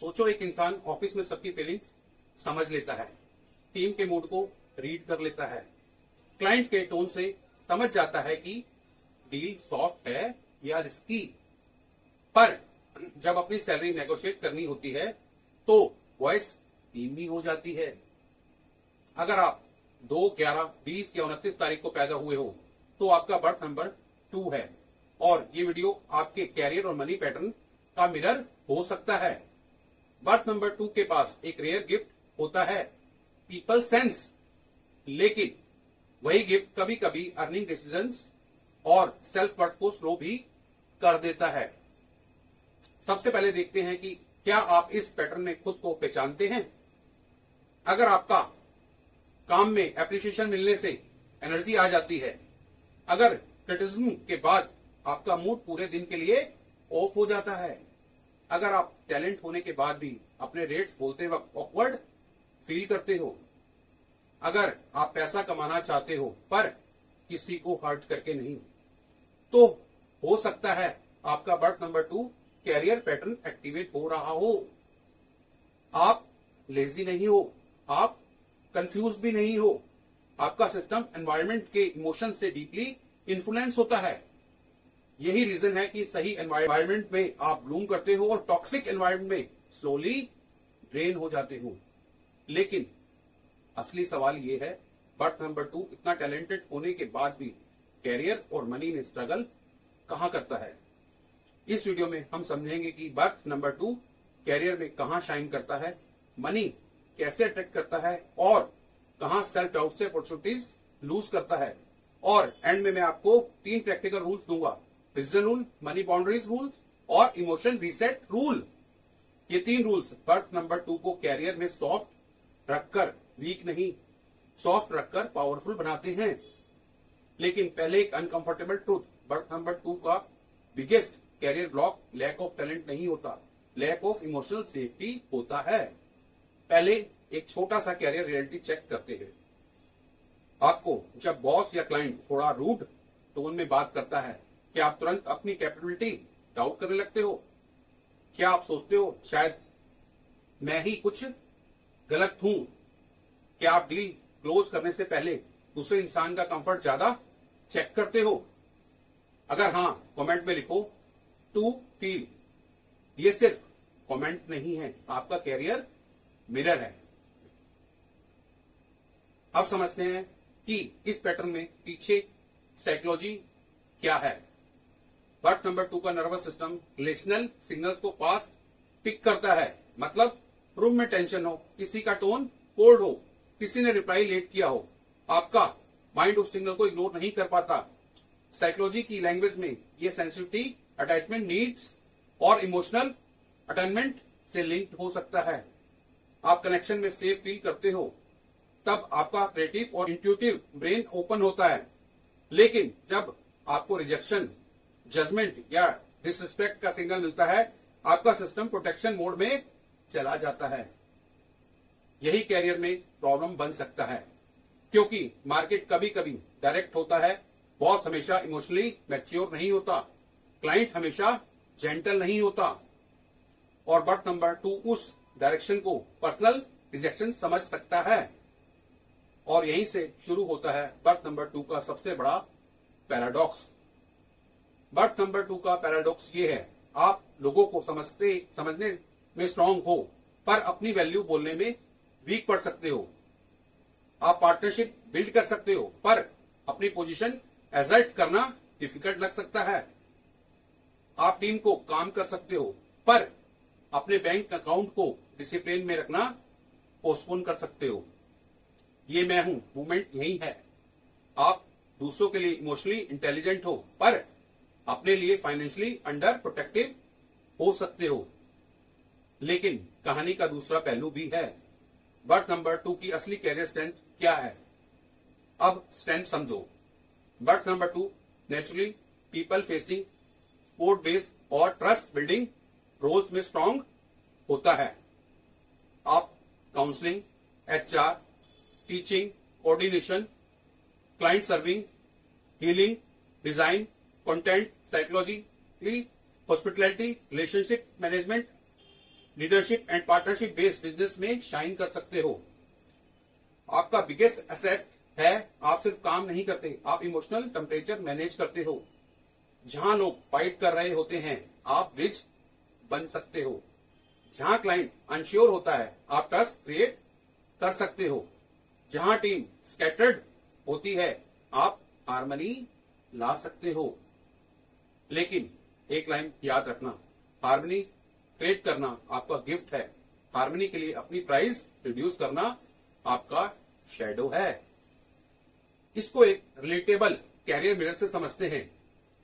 सोचो एक इंसान ऑफिस में सबकी फीलिंग्स समझ लेता है, टीम के मूड को रीड कर लेता है, क्लाइंट के टोन से समझ जाता है कि डील सॉफ्ट है या रिस्की। पर जब अपनी सैलरी नेगोशिएट करनी होती है तो वॉइस धीमी हो जाती है। अगर आप 2, 11, 20 या 29 तारीख को पैदा हुए हो तो आपका बर्थ नंबर 2 है और ये वीडियो आपके कैरियर और मनी पैटर्न का मिरर हो सकता है। बर्थ नंबर 2 के पास एक रेयर गिफ्ट होता है, पीपल सेंस, लेकिन वही गिफ्ट कभी कभी अर्निंग डिसीजंस और सेल्फ वर्थ को स्लो भी कर देता है। सबसे पहले देखते हैं कि क्या आप इस पैटर्न में खुद को पहचानते हैं। अगर आपका काम में एप्रिसिएशन मिलने से एनर्जी आ जाती है, अगर क्रिटिसिज्म के बाद आपका मूड पूरे दिन के लिए ऑफ हो जाता है, अगर आप टैलेंट होने के बाद भी अपने रेट्स बोलते वक्त ऑकवर्ड फील करते हो, अगर आप पैसा कमाना चाहते हो पर किसी को हर्ट करके नहीं, तो हो सकता है आपका birth number 2 career pattern activate हो रहा हो। आप लेजी नहीं हो, आप कंफ्यूज भी नहीं हो, आपका सिस्टम एनवायरनमेंट के इमोशन से डीपली इन्फ्लुएंस होता है। यही रीजन है कि सही एनवायरनमेंट में आप ब्लूम करते हो और टॉक्सिक एनवायरनमेंट में स्लोली ड्रेन हो जाते हो। लेकिन असली सवाल ये है, बर्थ नंबर 2 इतना टैलेंटेड होने के बाद भी कैरियर और मनी में स्ट्रगल कहां करता है। इस वीडियो में हम समझेंगे कि बर्थ नंबर 2 कैरियर में कहां शाइन करता है, मनी कैसे अट्रैक्ट करता है और कहां सेल्फ डाउट से अपॉर्चुनिटीज लूज करता है। और एंड में मैं आपको 3 प्रैक्टिकल रूल्स दूंगा, vision rule, money boundaries rule और इमोशन रीसेट रूल। ये 3 रूल्स बर्थ नंबर 2 को कैरियर में सॉफ्ट रखकर, वीक नहीं, सॉफ्ट रखकर पावरफुल बनाते हैं। लेकिन पहले एक अनकंफर्टेबल ट्रूथ, बर्थ नंबर 2 का biggest career block lack of talent नहीं होता, लैक ऑफ इमोशनल सेफ्टी होता है। पहले एक छोटा सा कैरियर रियलिटी चेक करते हैं। आपको जब बॉस या क्लाइंट थोड़ा रूड टोन में बात करता है, क्या आप तुरंत अपनी कैपेबिलिटी डाउट करने लगते हो? क्या आप सोचते हो शायद मैं ही कुछ गलत हूं? क्या आप डील क्लोज करने से पहले दूसरे इंसान का कंफर्ट ज्यादा चेक करते हो? अगर हाँ, कमेंट में लिखो टू फील। ये सिर्फ कमेंट नहीं है, आपका कैरियर मिरर है। अब समझते हैं कि इस पैटर्न में पीछे साइकोलॉजी क्या है। बर्थ नंबर 2 का नर्वस सिस्टम रिलेशनल सिग्नल्स को फास्ट पिक करता है। मतलब रूम में टेंशन हो, किसी का टोन कोल्ड हो, किसी ने रिप्लाई लेट किया हो, आपका माइंड उस सिग्नल को इग्नोर नहीं कर पाता। साइकोलॉजी की लैंग्वेज में ये सेंसिटिविटी अटैचमेंट नीड्स और इमोशनल अटैचमेंट से लिंक्ड हो सकता है। आप कनेक्शन में सेफ फील करते हो, तब आपका क्रिएटिव और इंट्यूटिव ब्रेन ओपन होता है। लेकिन जब आपको रिजेक्शन, जजमेंट या डिसरिस्पेक्ट का सिग्नल मिलता है, आपका सिस्टम प्रोटेक्शन मोड में चला जाता है। यही कैरियर में प्रॉब्लम बन सकता है, क्योंकि मार्केट कभी कभी डायरेक्ट होता है, बॉस हमेशा इमोशनली मैच्योर नहीं होता, क्लाइंट हमेशा जेंटल नहीं होता और बर्थ नंबर 2 उस डायरेक्शन को पर्सनल रिजेक्शन समझ सकता है। और यहीं से शुरू होता है बर्थ नंबर 2 का सबसे बड़ा पैराडॉक्स। बर्थ नंबर 2 का पैराडॉक्स ये है, आप लोगों को समझने में स्ट्रांग हो पर अपनी वैल्यू बोलने में वीक पड़ सकते हो। आप पार्टनरशिप बिल्ड कर सकते हो पर अपनी पोजीशन एसर्ट करना डिफिकल्ट लग सकता है। आप टीम को काम कर सकते हो पर अपने बैंक अकाउंट को डिसिप्लिन में रखना पोस्टपोन कर सकते हो। ये मैं हूं मूवमेंट यही है। आप दूसरों के लिए इमोशनली इंटेलिजेंट हो पर अपने लिए फाइनेंशियली अंडर प्रोटेक्टिव हो सकते हो। लेकिन कहानी का दूसरा पहलू भी है। बर्थ नंबर 2 की असली कैरियर स्ट्रेंथ क्या है? अब स्ट्रेंथ समझो। Birth number 2 naturally people facing, sport based और ट्रस्ट बिल्डिंग रोल्स में स्ट्रांग होता है। आप counselling, HR, teaching, coordination, client serving, healing, design, content, psychology, hospitality, relationship management, leadership and partnership based business में शाइन कर सकते हो। आपका बिगेस्ट एसेट है आप सिर्फ काम नहीं करते, आप इमोशनल टेम्परेचर मैनेज करते हो। जहां लोग फाइट कर रहे होते हैं आप ब्रिज बन सकते हो। जहां क्लाइंट अनश्योर होता है आप ट्रस्ट क्रिएट कर सकते हो। जहां टीम स्कैटर्ड होती है आप हार्मनी ला सकते हो। लेकिन एक लाइन याद रखना, हार्मनी क्रिएट करना आपका गिफ्ट है, हार्मनी के लिए अपनी प्राइस रिड्यूस करना आपका शैडो है। इसको एक रिलेटेबल कैरियर मिरर से समझते हैं।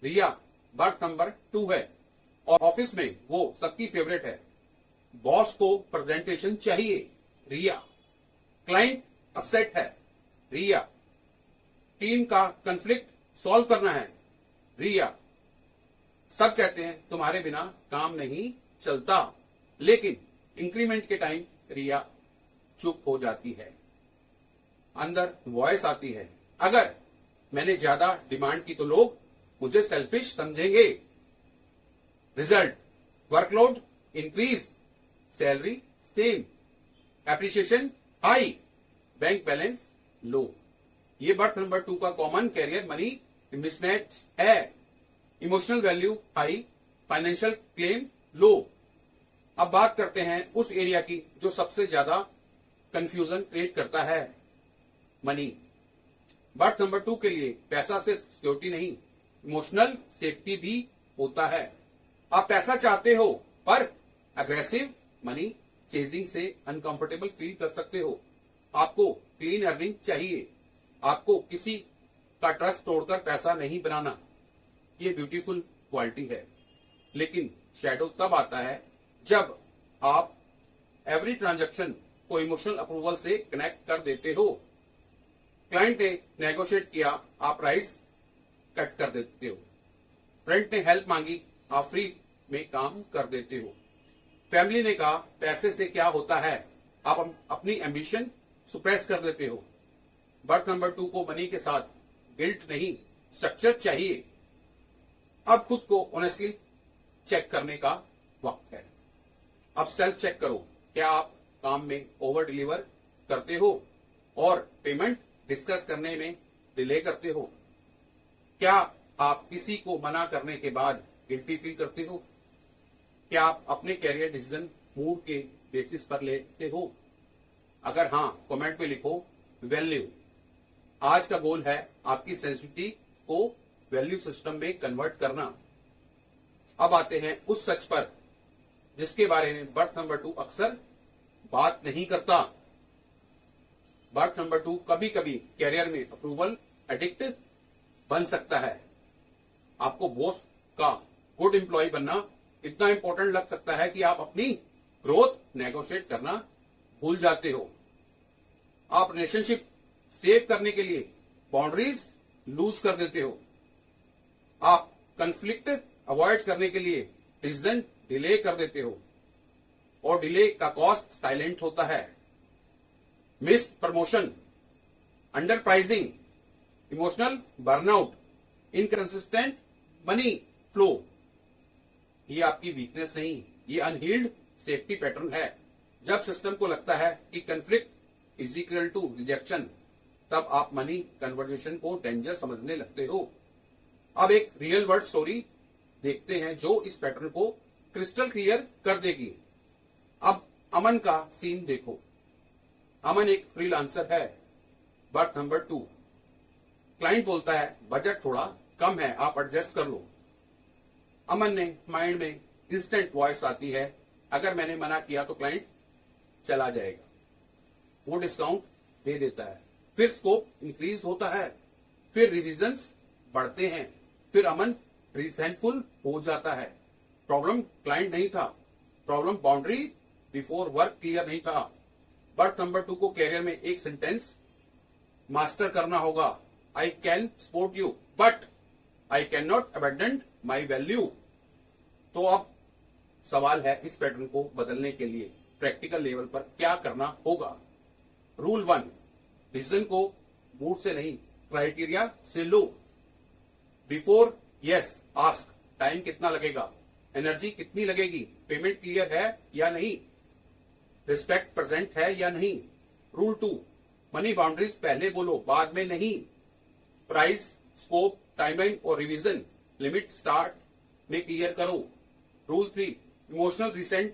रिया बर्थ नंबर 2 है और ऑफिस में वो सबकी फेवरेट है। बॉस को प्रेजेंटेशन चाहिए, रिया। क्लाइंट अपसेट है, रिया। टीम का कंफ्लिक्ट सॉल्व करना है, रिया। सब कहते हैं तुम्हारे बिना काम नहीं चलता, लेकिन इंक्रीमेंट के टाइम रिया चुप हो जाती है। अंदर वॉइस आती है, अगर मैंने ज्यादा डिमांड की तो लोग मुझे सेल्फिश समझेंगे। Result workload increase, salary same, appreciation high, bank balance low. ये बर्थ नंबर 2 का कॉमन कैरियर मनी मिसमैच है। Emotional value high, financial claim low. अब बात करते हैं उस एरिया की जो सबसे ज्यादा कंफ्यूजन क्रिएट करता है, मनी। बर्थ नंबर 2 के लिए पैसा सिर्फ सिक्योरिटी नहीं, इमोशनल सेफ्टी भी होता है। आप पैसा चाहते हो पर अग्रेसिव मनी चेजिंग से अनकंफर्टेबल फील कर सकते हो। आपको क्लीन अर्निंग चाहिए, आपको किसी का ट्रस्ट तोड़कर पैसा नहीं बनाना। ये ब्यूटीफुल क्वालिटी है, लेकिन शैडो तब आता है जब आप एवरी ट्रांजैक्शन को इमोशनल अप्रूवल से कनेक्ट कर देते हो। क्लाइंट ने नेगोशिएट किया, आप प्राइस कट कर देते हो। फ्रेंड ने हेल्प मांगी, आप फ्री में काम कर देते हो। फैमिली ने कहा पैसे से क्या होता है, आप अपनी एम्बिशन सुप्रेस कर देते हो। बर्थ नंबर 2 को मनी के साथ गिल्ट नहीं, स्ट्रक्चर चाहिए। अब खुद को ऑनेस्टली चेक करने का वक्त है। अब सेल्फ चेक करो, क्या आप काम में ओवर डिलीवर करते हो और पेमेंट डिस्कस करने में डिले करते हो? क्या आप किसी को मना करने के बाद गिल्टी फील करते हो? क्या आप अपने कैरियर डिसीजन मूड के बेसिस पर लेते हो? अगर हाँ, कमेंट में लिखो वैल्यू। आज का गोल है आपकी सेंसिटिविटी को वैल्यू सिस्टम में कन्वर्ट करना। अब आते हैं उस सच पर जिसके बारे में बर्थ नंबर 2 अक्सर बात नहीं करता। बर्थ नंबर 2 कभी कभी कैरियर में अप्रूवल एडिक्ट बन सकता है। आपको बॉस का गुड एम्प्लॉय बनना इतना इंपॉर्टेंट लग सकता है कि आप अपनी ग्रोथ नेगोशिएट करना भूल जाते हो। आप रिलेशनशिप सेव करने के लिए बाउंड्रीज लूज कर देते हो। आप कंफ्लिक्ट अवॉइड करने के लिए डिसीजन डिले कर देते हो और डिले का कॉस्ट साइलेंट होता है। Missed promotion, under pricing, emotional burnout, inconsistent money flow. ये आपकी वीकनेस नहीं, ये अनहील्ड सेफ्टी पैटर्न है। जब सिस्टम को लगता है कि conflict is equal to rejection, तब आप मनी कन्वर्जेशन को डेंजर समझने लगते हो। अब एक रियल वर्ल्ड स्टोरी देखते हैं जो इस पैटर्न को क्रिस्टल क्लियर कर देगी। अब अमन का सीन देखो। अमन एक फ्रीलांसर है, बर्थ नंबर 2। क्लाइंट बोलता है बजट थोड़ा कम है, आप एडजस्ट कर लो। अमन ने माइंड में इंस्टेंट वॉइस आती है, अगर मैंने मना किया तो क्लाइंट चला जाएगा। वो डिस्काउंट दे देता है, फिर स्कोप इंक्रीज होता है, फिर रिविजन्स बढ़ते हैं, फिर अमन रिसेंटफुल हो जाता है। प्रॉब्लम क्लाइंट नहीं था, problem boundary before work clear नहीं था। बर्थ नंबर 2 को कैरियर में एक सेंटेंस मास्टर करना होगा, I can support you but I can not abandon my value. तो अब सवाल है इस पैटर्न को बदलने के लिए प्रैक्टिकल लेवल पर क्या करना होगा। रूल 1, डिसीजन को मूड से नहीं क्राइटेरिया से लो। बिफोर यस आस्क, टाइम कितना लगेगा। एनर्जी कितनी लगेगी, पेमेंट क्लियर है या नहीं, रिस्पेक्ट प्रेजेंट है या नहीं। रूल 2, मनी बाउंड्रीज पहले बोलो बाद में नहीं। प्राइस, स्कोप, टाइमलाइन और रिवीजन लिमिट स्टार्ट में क्लियर करो। रूल 3, इमोशनल रिसेंट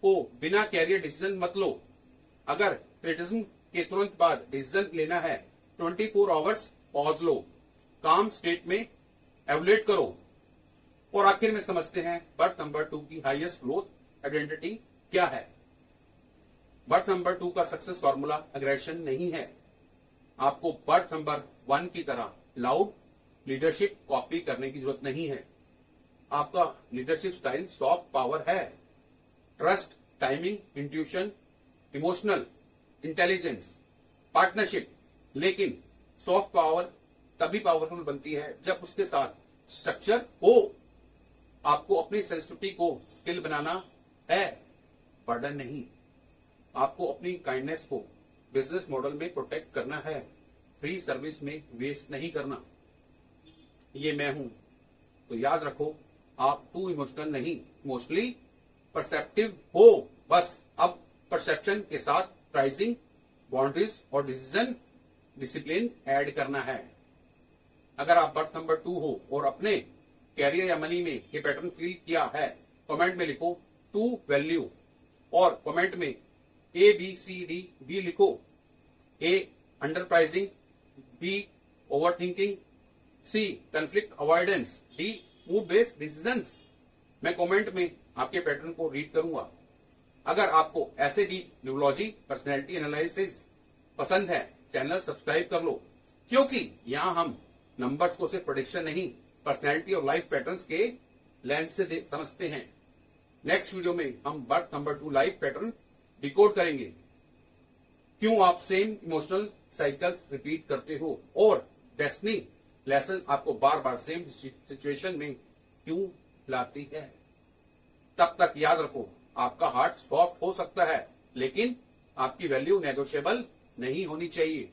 को बिना कैरियर डिसीजन मत लो। अगर क्रिटिसिज्म के तुरंत बाद डिसीजन लेना है 24 आवर्स पॉज लो, काम स्टेट में एवलेट करो। और आखिर में समझते हैं बर्थ नंबर 2 की हाईएस्ट ग्रोथ आइडेंटिटी क्या है। बर्थ नंबर 2 का सक्सेस फॉर्मूला अग्रेशन नहीं है। आपको बर्थ नंबर 1 की तरह लाउड लीडरशिप कॉपी करने की जरूरत नहीं है। आपका लीडरशिप स्टाइल सॉफ्ट पावर है। Trust, timing, intuition, emotional intelligence, partnership. लेकिन सॉफ्ट पावर तभी पावरफुल बनती है जब उसके साथ स्ट्रक्चर हो। आपको अपनी सेंसिटिविटी को स्किल बनाना है, बर्डन नहीं। आपको अपनी काइंडनेस को बिजनेस मॉडल में प्रोटेक्ट करना है, फ्री सर्विस में वेस्ट नहीं करना। ये मैं हूं, तो याद रखो, आप टू इमोशनल नहीं, इमोशनली परसेप्टिव हो। बस अब परसेप्शन के साथ प्राइसिंग, बाउंड्रीज और डिसीजन डिसिप्लिन ऐड करना है। अगर आप बर्थ नंबर 2 हो और अपने कैरियर या मनी में ये पैटर्न फील किया है, कमेंट में लिखो 2 वैल्यू और कमेंट में ABCD लिखो। A under pricing, B over thinking, C conflict avoidance, D mood based decision. मैं कमेंट में आपके पैटर्न को रीड करूंगा। अगर आपको ऐसे डीप न्यूरोलॉजी पर्सनैलिटी एनालिसिस पसंद है, चैनल सब्सक्राइब कर लो, क्योंकि यहाँ हम नंबर्स को सिर्फ प्रेडिक्शन नहीं, पर्सनैलिटी और लाइफ पैटर्न्स के लेंस से समझते हैं। नेक्स्ट वीडियो में हम birth number 2 life pattern decode करेंगे। क्यों आप सेम इमोशनल साइकिल्स रिपीट करते हो और डेस्टिनी लेसन आपको बार बार सेम सिचुएशन में क्यों लाती है। तब तक याद रखो, आपका हार्ट सॉफ्ट हो सकता है, लेकिन आपकी वैल्यू नेगोशिएबल नहीं होनी चाहिए।